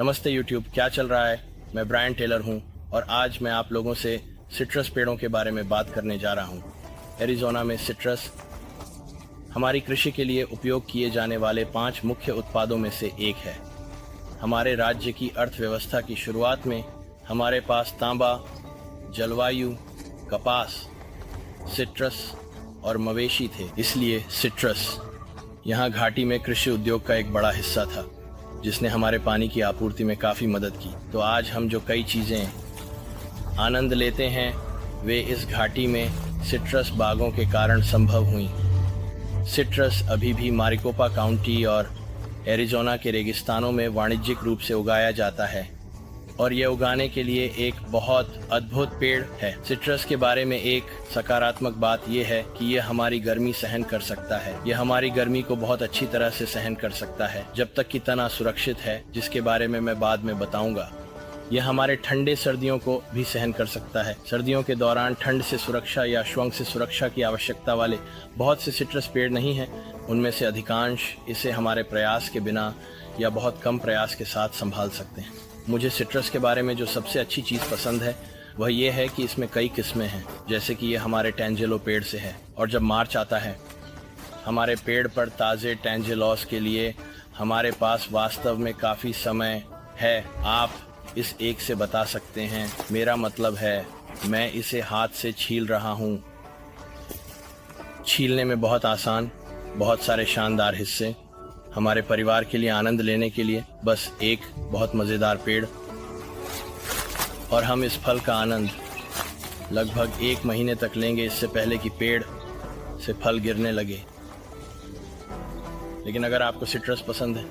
नमस्ते यूट्यूब, क्या चल रहा है। मैं ब्रायन टेलर हूं और आज मैं आप लोगों से सिट्रस पेड़ों के बारे में बात करने जा रहा हूं। एरिज़ोना में सिट्रस हमारी कृषि के लिए उपयोग किए जाने वाले 5 मुख्य उत्पादों में से एक है। हमारे राज्य की अर्थव्यवस्था की शुरुआत में हमारे पास तांबा, जलवायु, कपास, सिट्रस और मवेशी थे। इसलिए सिट्रस यहाँ घाटी में कृषि उद्योग का एक बड़ा हिस्सा था, जिसने हमारे पानी की आपूर्ति में काफ़ी मदद की। तो आज हम जो कई चीज़ें आनंद लेते हैं वे इस घाटी में सिट्रस बागों के कारण संभव हुई। सिट्रस अभी भी मारिकोपा काउंटी और एरिज़ोना के रेगिस्तानों में वाणिज्यिक रूप से उगाया जाता है और यह उगाने के लिए एक बहुत अद्भुत पेड़ है। सिट्रस के बारे में एक सकारात्मक बात यह है कि यह हमारी गर्मी सहन कर सकता है। यह हमारी गर्मी को बहुत अच्छी तरह से सहन कर सकता है जब तक कि तना सुरक्षित है, जिसके बारे में मैं बाद में बताऊंगा। यह हमारे ठंडे सर्दियों को भी सहन कर सकता है। सर्दियों के दौरान ठंड से सुरक्षा या श्वंग से सुरक्षा की आवश्यकता वाले बहुत से सिट्रस पेड़ नहीं हैं। उनमें से अधिकांश इसे हमारे प्रयास के बिना या बहुत कम प्रयास के साथ संभाल सकते हैं। मुझे सिट्रस के बारे में जो सबसे अच्छी चीज़ पसंद है वह यह है कि इसमें कई किस्में हैं। जैसे कि ये हमारे टैंजेलो पेड़ से है और जब मार्च आता है हमारे पेड़ पर ताज़े टैंजेलोस के लिए हमारे पास वास्तव में काफ़ी समय है। आप इस एक से बता सकते हैं, मेरा मतलब है मैं इसे हाथ से छील रहा हूँ। छीलने में बहुत आसान, बहुत सारे शानदार हिस्से। हमारे परिवार के लिए आनंद लेने के लिए बस एक बहुत मज़ेदार पेड़, और हम इस फल का आनंद लगभग 1 महीने तक लेंगे, इससे पहले कि पेड़ से फल गिरने लगे। लेकिन अगर आपको सिट्रस पसंद है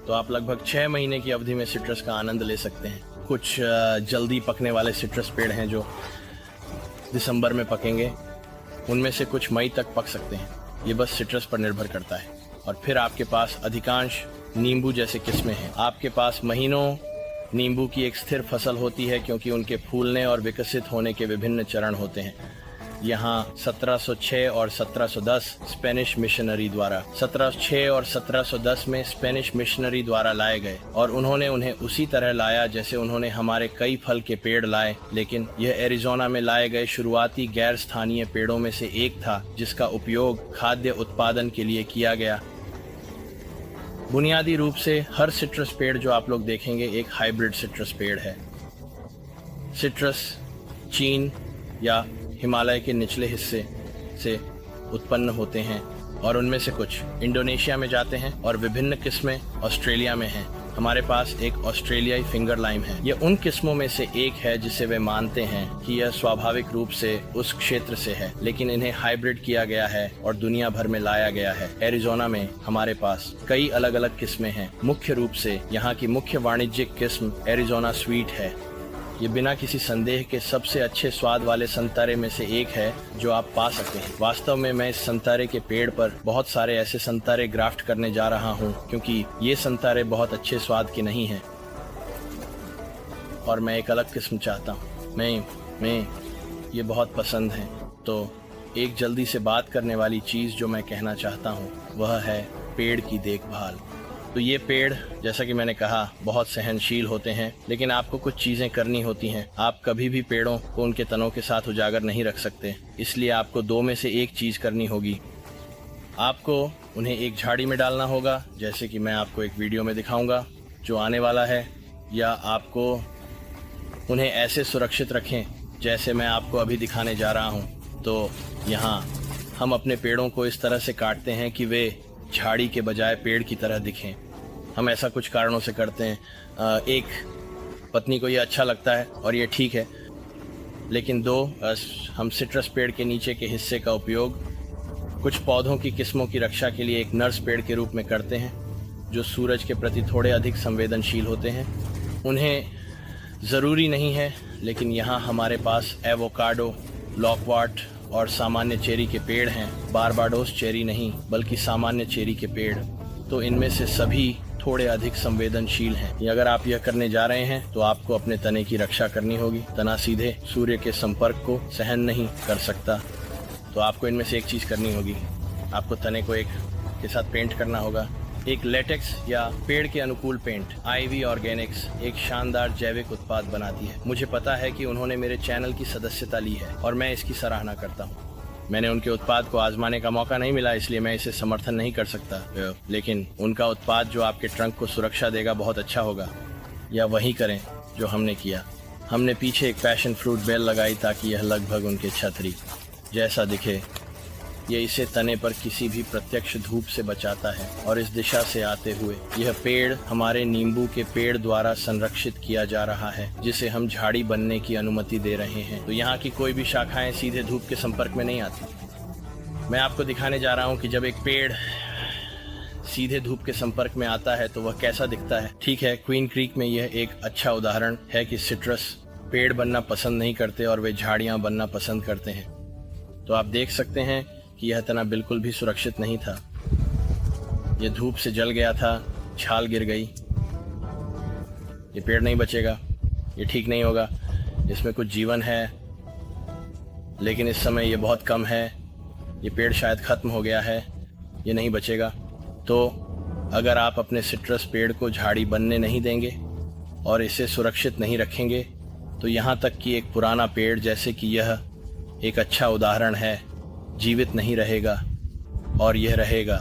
तो आप लगभग 6 महीने की अवधि में सिट्रस का आनंद ले सकते हैं। कुछ जल्दी पकने वाले सिट्रस पेड़ हैं जो दिसंबर में पकेंगे, उनमें से कुछ मई तक पक सकते हैं। ये बस सिट्रस पर निर्भर करता है। और फिर आपके पास अधिकांश नींबू जैसे किस्में हैं। आपके पास महीनों नींबू की एक स्थिर फसल होती है, क्योंकि उनके फूलने और विकसित होने के विभिन्न चरण होते हैं। यहाँ 1706 और 1710 स्पेनिश मिशनरी द्वारा 1706 और 1710 में स्पेनिश मिशनरी द्वारा लाए गए और उन्होंने उन्हें उसी तरह लाया जैसे उन्होंने हमारे कई फल के पेड़ लाए। लेकिन यह एरिज़ोना में लाए गए शुरुआती गैर स्थानीय पेड़ों में से एक था, जिसका उपयोग खाद्य उत्पादन के लिए किया गया। बुनियादी रूप से हर सिट्रस पेड़ जो आप लोग देखेंगे एक हाइब्रिड सिट्रस पेड़ है। सिट्रस चीन या हिमालय के निचले हिस्से से उत्पन्न होते हैं और उनमें से कुछ इंडोनेशिया में जाते हैं और विभिन्न किस्में ऑस्ट्रेलिया में हैं। हमारे पास एक ऑस्ट्रेलियाई फिंगर लाइम है। यह उन किस्मों में से एक है जिसे वे मानते हैं कि यह स्वाभाविक रूप से उस क्षेत्र से है, लेकिन इन्हें हाइब्रिड किया गया है और दुनिया भर में लाया गया है। एरिज़ोना में हमारे पास कई अलग अलग किस्में हैं। मुख्य रूप से यहाँ की मुख्य वाणिज्यिक किस्म एरिज़ोना स्वीट है। ये बिना किसी संदेह के सबसे अच्छे स्वाद वाले संतरे में से एक है जो आप पा सकते हैं। वास्तव में मैं इस संतरे के पेड़ पर बहुत सारे ऐसे संतरे ग्राफ्ट करने जा रहा हूँ, क्योंकि ये संतरे बहुत अच्छे स्वाद के नहीं हैं और मैं एक अलग किस्म चाहता हूँ। मैं ये बहुत पसंद है। तो एक जल्दी से बात करने वाली चीज़ जो मैं कहना चाहता हूँ वह है पेड़ की देखभाल। तो ये पेड़, जैसा कि मैंने कहा, बहुत सहनशील होते हैं, लेकिन आपको कुछ चीज़ें करनी होती हैं। आप कभी भी पेड़ों को उनके तनों के साथ उजागर नहीं रख सकते, इसलिए आपको 2 में से एक चीज़ करनी होगी। आपको उन्हें एक झाड़ी में डालना होगा, जैसे कि मैं आपको एक वीडियो में दिखाऊंगा जो आने वाला है, या आपको उन्हें ऐसे सुरक्षित रखें जैसे मैं आपको अभी दिखाने जा रहा हूँ। तो यहाँ हम अपने पेड़ों को इस तरह से काटते हैं कि वे झाड़ी के बजाय पेड़ की तरह दिखें। हम ऐसा कुछ कारणों से करते हैं। एक, पत्नी को ये अच्छा लगता है और ये ठीक है, लेकिन 2, हम सिट्रस पेड़ के नीचे के हिस्से का उपयोग कुछ पौधों की किस्मों की रक्षा के लिए एक नर्स पेड़ के रूप में करते हैं, जो सूरज के प्रति थोड़े अधिक संवेदनशील होते हैं। उन्हें ज़रूरी नहीं है, लेकिन यहाँ हमारे पास एवोकाडो, लॉकवार्ट और सामान्य चेरी के पेड़ हैं। बारबाडोस चेरी नहीं, बल्कि सामान्य चेरी के पेड़। तो इनमें से सभी थोड़े अधिक संवेदनशील हैं। अगर आप यह करने जा रहे हैं तो आपको अपने तने की रक्षा करनी होगी। तना सीधे सूर्य के संपर्क को सहन नहीं कर सकता, तो आपको इनमें से एक चीज़ करनी होगी। आपको तने को एक के साथ पेंट करना होगा एक लेटेक्स या पेड़ के अनुकूल पेंट आईवी ऑर्गेनिक्स एक शानदार जैविक उत्पाद बनाती है। मुझे पता है कि उन्होंने मेरे चैनल की सदस्यता ली है और मैं इसकी सराहना करता हूँ। मैंने उनके उत्पाद को आजमाने का मौका नहीं मिला, इसलिए मैं इसे समर्थन नहीं कर सकता, लेकिन उनका उत्पाद जो आपके ट्रंक को सुरक्षा देगा बहुत अच्छा होगा। या वही करें जो हमने किया। हमने पीछे एक पैशन फ्रूट बेल लगाई ताकि यह लगभग उनके छतरी जैसा दिखे। ये इसे तने पर किसी भी प्रत्यक्ष धूप से बचाता है और इस दिशा से आते हुए यह पेड़ हमारे नींबू के पेड़ द्वारा संरक्षित किया जा रहा है, जिसे हम झाड़ी बनने की अनुमति दे रहे हैं। तो यहाँ की कोई भी शाखाएं सीधे धूप के संपर्क में नहीं आती। मैं आपको दिखाने जा रहा हूँ कि जब एक पेड़ सीधे धूप के संपर्क में आता है तो वह कैसा दिखता है। ठीक है, क्वीन क्रीक में यह एक अच्छा उदाहरण है कि सिट्रस पेड़ बनना पसंद नहीं करते और वे झाड़ियाँ बनना पसंद करते हैं। तो आप देख सकते हैं कि यह तना बिल्कुल भी सुरक्षित नहीं था। यह धूप से जल गया था, छाल गिर गई। ये पेड़ नहीं बचेगा, ये ठीक नहीं होगा। इसमें कुछ जीवन है, लेकिन इस समय ये बहुत कम है। ये पेड़ शायद ख़त्म हो गया है, ये नहीं बचेगा। तो अगर आप अपने सिट्रस पेड़ को झाड़ी बनने नहीं देंगे और इसे सुरक्षित नहीं रखेंगे, तो यहाँ तक कि एक पुराना पेड़ जैसे कि यह एक अच्छा उदाहरण है, जीवित नहीं रहेगा और यह रहेगा।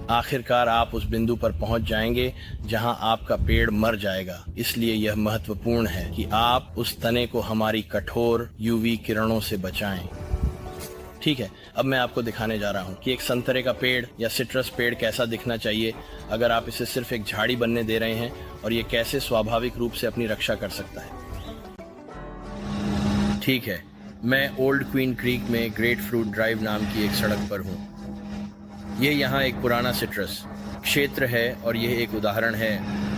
आखिरकार आप उस बिंदु पर पहुंच जाएंगे जहां आपका पेड़ मर जाएगा। इसलिए यह महत्वपूर्ण है कि आप उस तने को हमारी कठोर यूवी किरणों से बचाएं। ठीक है, अब मैं आपको दिखाने जा रहा हूं कि एक संतरे का पेड़ या सिट्रस पेड़ कैसा दिखना चाहिए अगर आप इसे सिर्फ एक झाड़ी बनने दे रहे हैं, और ये कैसे स्वाभाविक रूप से अपनी रक्षा कर सकता है। ठीक है, मैं ओल्ड क्वीन क्रीक में ग्रेट फ्रूट ड्राइव नाम की एक सड़क पर हूँ। ये यहाँ एक पुराना सिट्रस क्षेत्र है और यह एक उदाहरण है।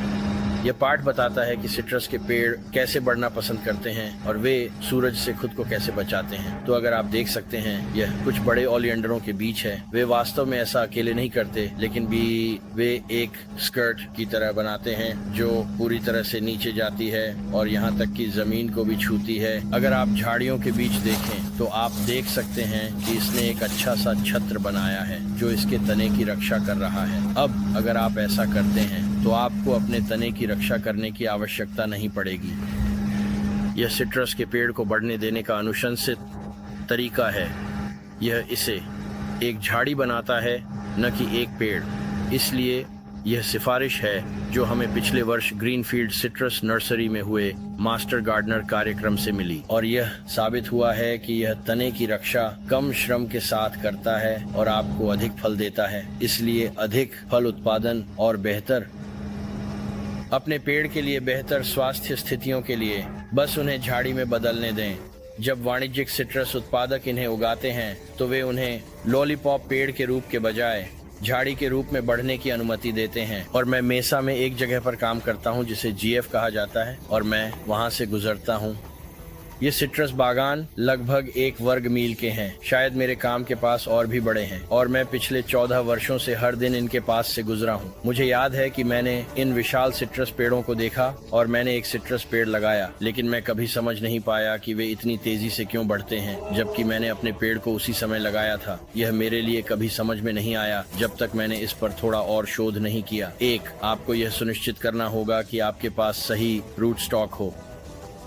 यह पाठ बताता है कि सिट्रस के पेड़ कैसे बढ़ना पसंद करते हैं और वे सूरज से खुद को कैसे बचाते हैं। तो अगर आप देख सकते हैं, यह कुछ बड़े ओलियंडरों के बीच है। वे वास्तव में ऐसा अकेले नहीं करते, लेकिन भी वे एक स्कर्ट की तरह बनाते हैं जो पूरी तरह से नीचे जाती है और यहाँ तक कि जमीन को भी छूती है। अगर आप झाड़ियों के बीच देखें तो आप देख सकते हैं कि इसने एक अच्छा सा छत्र बनाया है जो इसके तने की रक्षा कर रहा है। अब अगर आप ऐसा करते हैं तो आपको अपने तने की रक्षा करने की आवश्यकता नहीं पड़ेगी। यह सिट्रस के पेड़ को बढ़ने देने का अनुशंसित तरीका है। यह इसे एक झाड़ी बनाता है, न कि एक पेड़। इसलिए यह सिफारिश है जो हमें पिछले वर्ष ग्रीनफील्ड सिट्रस नर्सरी में हुए मास्टर गार्डनर कार्यक्रम से मिली, और यह साबित हुआ है कि यह तने की रक्षा कम श्रम के साथ करता है और आपको अधिक फल देता है। इसलिए अधिक फल उत्पादन और बेहतर अपने पेड़ के लिए बेहतर स्वास्थ्य स्थितियों के लिए बस उन्हें झाड़ी में बदलने दें। जब वाणिज्यिक सिट्रस उत्पादक इन्हें उगाते हैं तो वे उन्हें लॉलीपॉप पेड़ के रूप के बजाय झाड़ी के रूप में बढ़ने की अनुमति देते हैं। और मैं मेसा में एक जगह पर काम करता हूं जिसे जीएफ कहा जाता है, और मैं वहां से गुजरता हूं। ये सिट्रस बागान लगभग 1 वर्ग मील के हैं। शायद मेरे काम के पास और भी बड़े हैं, और मैं पिछले 14 वर्षों से हर दिन इनके पास से गुजरा हूँ। मुझे याद है कि मैंने इन विशाल सिट्रस पेड़ों को देखा और मैंने एक सिट्रस पेड़ लगाया, लेकिन मैं कभी समझ नहीं पाया कि वे इतनी तेजी से क्यों बढ़ते हैं, जबकि मैंने अपने पेड़ को उसी समय लगाया था। यह मेरे लिए कभी समझ में नहीं आया जब तक मैंने इस पर थोड़ा और शोध नहीं किया। आपको यह सुनिश्चित करना होगा कि आपके पास सही रूट स्टॉक हो।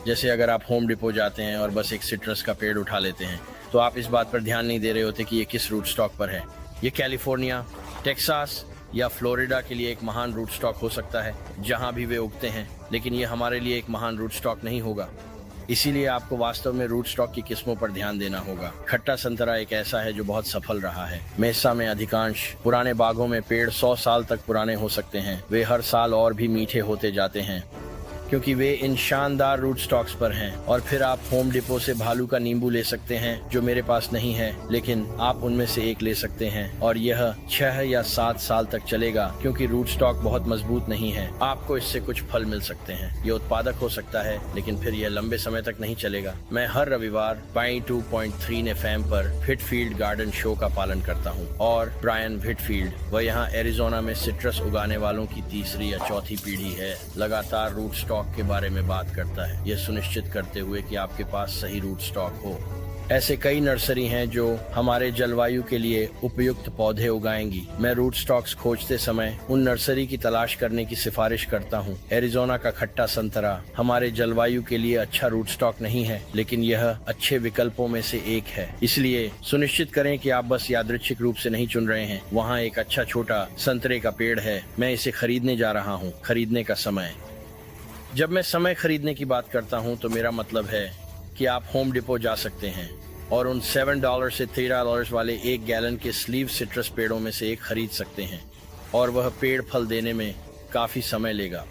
जैसे अगर आप होम डिपो जाते हैं और बस एक सिट्रस का पेड़ उठा लेते हैं, तो आप इस बात पर ध्यान नहीं दे रहे होते कि ये किस रूट स्टॉक पर है। ये कैलिफोर्निया, टेक्सास या फ्लोरिडा के लिए एक महान रूट स्टॉक हो सकता है जहां भी वे उगते हैं, लेकिन ये हमारे लिए एक महान रूट स्टॉक नहीं होगा। इसीलिए आपको वास्तव में रूट स्टॉक की किस्मों पर ध्यान देना होगा। खट्टा संतरा एक ऐसा है जो बहुत सफल रहा है। मेसा में अधिकांश पुराने बागों में पेड़ 100 साल तक पुराने हो सकते हैं। वे हर साल और भी मीठे होते जाते हैं क्योंकि वे इन शानदार रूट स्टॉक्स पर हैं। और फिर आप होम डिपो से भालू का नींबू ले सकते हैं, जो मेरे पास नहीं है, लेकिन आप उनमें से एक ले सकते हैं, और यह 6 या 7 साल तक चलेगा क्योंकि रूट स्टॉक बहुत मजबूत नहीं है। आपको इससे कुछ फल मिल सकते हैं। ये उत्पादक हो सकता है, लेकिन फिर यह लंबे समय तक नहीं चलेगा। मैं हर रविवार 92.3 FM पर व्हिटफील्ड गार्डन शो का पालन करता हूँ, और ब्रायन व्हिटफील्ड, वह यहाँ एरिजोना में सिट्रस उगाने वालों की 3री या 4थी पीढ़ी है, लगातार रूट स्टॉक के बारे में बात करता है, यह सुनिश्चित करते हुए कि आपके पास सही रूट स्टॉक हो। ऐसे कई नर्सरी हैं जो हमारे जलवायु के लिए उपयुक्त पौधे उगाएंगी। मैं रूट स्टॉक्स खोजते समय उन नर्सरी की तलाश करने की सिफारिश करता हूँ। एरिजोना का खट्टा संतरा हमारे जलवायु के लिए अच्छा रूट स्टॉक नहीं है, लेकिन यह अच्छे विकल्पों में से एक है। इसलिए सुनिश्चित करें कि आप बस यादृच्छिक रूप से नहीं चुन रहे हैं। वहाँ एक अच्छा छोटा संतरे का पेड़ है, मैं इसे खरीदने जा रहा हूँ। खरीदने का समय। जब मैं समय खरीदने की बात करता हूँ तो मेरा मतलब है कि आप होम डिपो जा सकते हैं और उन $7 से $13 वाले 1 गैलन के स्लीव सिट्रस पेड़ों में से एक खरीद सकते हैं, और वह पेड़ फल देने में काफी समय लेगा।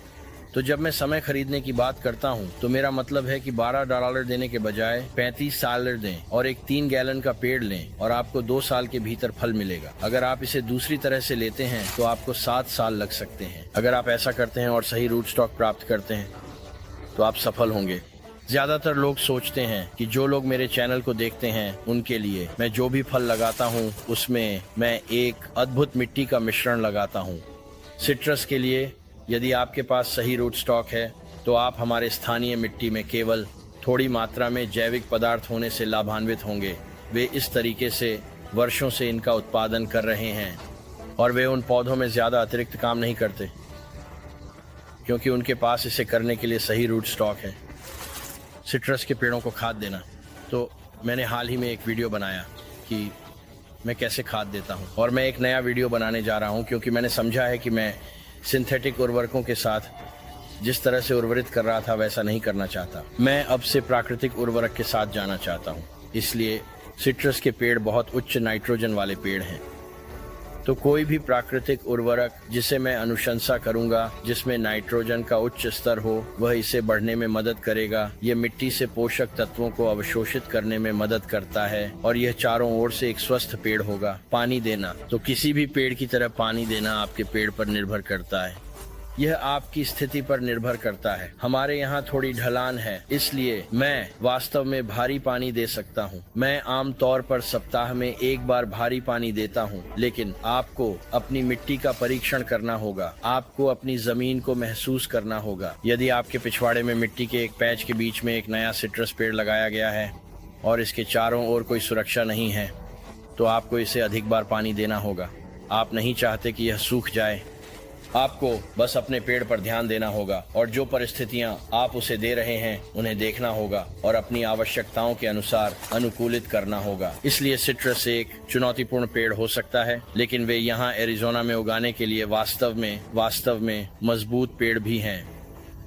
तो जब मैं समय खरीदने की बात करता हूँ तो मेरा मतलब है कि $12 देने के बजाय $35 दें और एक 3 गैलन का पेड़ लें और आपको 2 साल के भीतर फल मिलेगा। अगर आप इसे दूसरी तरह से लेते हैं तो आपको 7 साल लग सकते हैं। अगर आप ऐसा करते हैं और सही रूट स्टॉक प्राप्त करते हैं तो आप सफल होंगे। ज्यादातर लोग सोचते हैं कि जो लोग मेरे चैनल को देखते हैं उनके लिए मैं जो भी फल लगाता हूँ उसमें मैं एक अद्भुत मिट्टी का मिश्रण लगाता हूँ। सिट्रस के लिए यदि आपके पास सही रूट स्टॉक है तो आप हमारे स्थानीय मिट्टी में केवल थोड़ी मात्रा में जैविक पदार्थ होने से लाभान्वित होंगे। वे इस तरीके से वर्षों से इनका उत्पादन कर रहे हैं और वे उन पौधों में ज्यादा अतिरिक्त काम नहीं करते क्योंकि उनके पास इसे करने के लिए सही रूट स्टॉक है। सिट्रस के पेड़ों को खाद देना। तो मैंने हाल ही में एक वीडियो बनाया कि मैं कैसे खाद देता हूँ, और मैं एक नया वीडियो बनाने जा रहा हूँ क्योंकि मैंने समझा है कि मैं सिंथेटिक उर्वरकों के साथ जिस तरह से उर्वरित कर रहा था वैसा नहीं करना चाहता। मैं अब से प्राकृतिक उर्वरक के साथ जाना चाहता हूँ। इसलिए सिट्रस के पेड़ बहुत उच्च नाइट्रोजन वाले पेड़ हैं। तो कोई भी प्राकृतिक उर्वरक जिसे मैं अनुशंसा करूंगा जिसमें नाइट्रोजन का उच्च स्तर हो, वह इसे बढ़ने में मदद करेगा। यह मिट्टी से पोषक तत्वों को अवशोषित करने में मदद करता है और यह चारों ओर से एक स्वस्थ पेड़ होगा। पानी देना। तो किसी भी पेड़ की तरह पानी देना आपके पेड़ पर निर्भर करता है। यह आपकी स्थिति पर निर्भर करता है। हमारे यहाँ थोड़ी ढलान है, इसलिए मैं वास्तव में भारी पानी दे सकता हूँ। मैं आमतौर पर सप्ताह में 1 बार भारी पानी देता हूँ, लेकिन आपको अपनी मिट्टी का परीक्षण करना होगा। आपको अपनी जमीन को महसूस करना होगा। यदि आपके पिछवाड़े में मिट्टी के एक पैच के बीच में एक नया सिट्रस पेड़ लगाया गया है और इसके चारों ओर कोई सुरक्षा नहीं है, तो आपको इसे अधिक बार पानी देना होगा। आप नहीं चाहते कि यह सूख जाए। आपको बस अपने पेड़ पर ध्यान देना होगा और जो परिस्थितियां आप उसे दे रहे हैं उन्हें देखना होगा और अपनी आवश्यकताओं के अनुसार अनुकूलित करना होगा। इसलिए सिट्रस एक चुनौतीपूर्ण पेड़ हो सकता है, लेकिन वे यहाँ एरिजोना में उगाने के लिए वास्तव में मजबूत पेड़ भी हैं।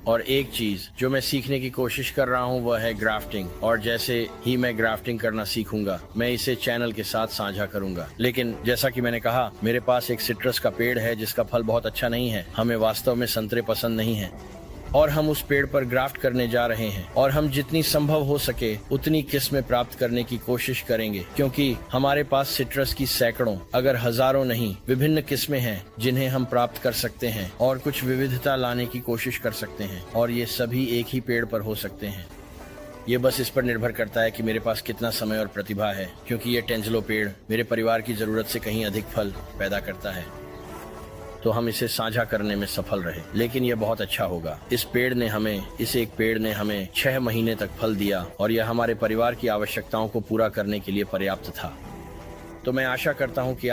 और एक चीज जो मैं सीखने की कोशिश कर रहा हूँ वह है ग्राफ्टिंग, और जैसे ही मैं ग्राफ्टिंग करना सीखूंगा मैं इसे चैनल के साथ साझा करूंगा। लेकिन जैसा कि मैंने कहा, मेरे पास एक सिट्रस का पेड़ है जिसका फल बहुत अच्छा नहीं है। हमें वास्तव में संतरे पसंद नहीं है और हम उस पेड़ पर ग्राफ्ट करने जा रहे हैं और हम जितनी संभव हो सके उतनी किस्में प्राप्त करने की कोशिश करेंगे, क्योंकि हमारे पास सिट्रस की सैकड़ों अगर हजारों नहीं विभिन्न किस्में हैं जिन्हें हम प्राप्त कर सकते हैं और कुछ विविधता लाने की कोशिश कर सकते हैं, और ये सभी एक ही पेड़ पर हो सकते हैं। ये बस इस पर निर्भर करता है कि मेरे पास कितना समय और प्रतिभा है, क्योंकि ये टेंजलो पेड़ मेरे परिवार की जरूरत से कहीं अधिक फल पैदा करता है, तो हम इसे साझा करने में सफल रहे। लेकिन यह बहुत अच्छा होगा। इस एक पेड़ ने हमें 6 महीने तक फल दिया और यह हमारे परिवार की आवश्यकताओं को पूरा करने के लिए पर्याप्त था। तो मैं आशा करता हूं कि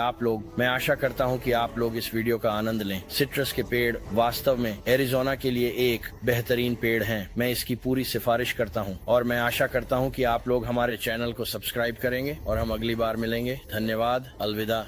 आप लोग इस वीडियो का आनंद लें। सिट्रस के पेड़ वास्तव में एरिजोना के लिए एक बेहतरीन पेड़ हैं। मैं इसकी पूरी सिफारिश करता हूं और मैं आशा करता हूं कि आप लोग हमारे चैनल को सब्सक्राइब करेंगे और हम अगली बार मिलेंगे। धन्यवाद। अलविदा।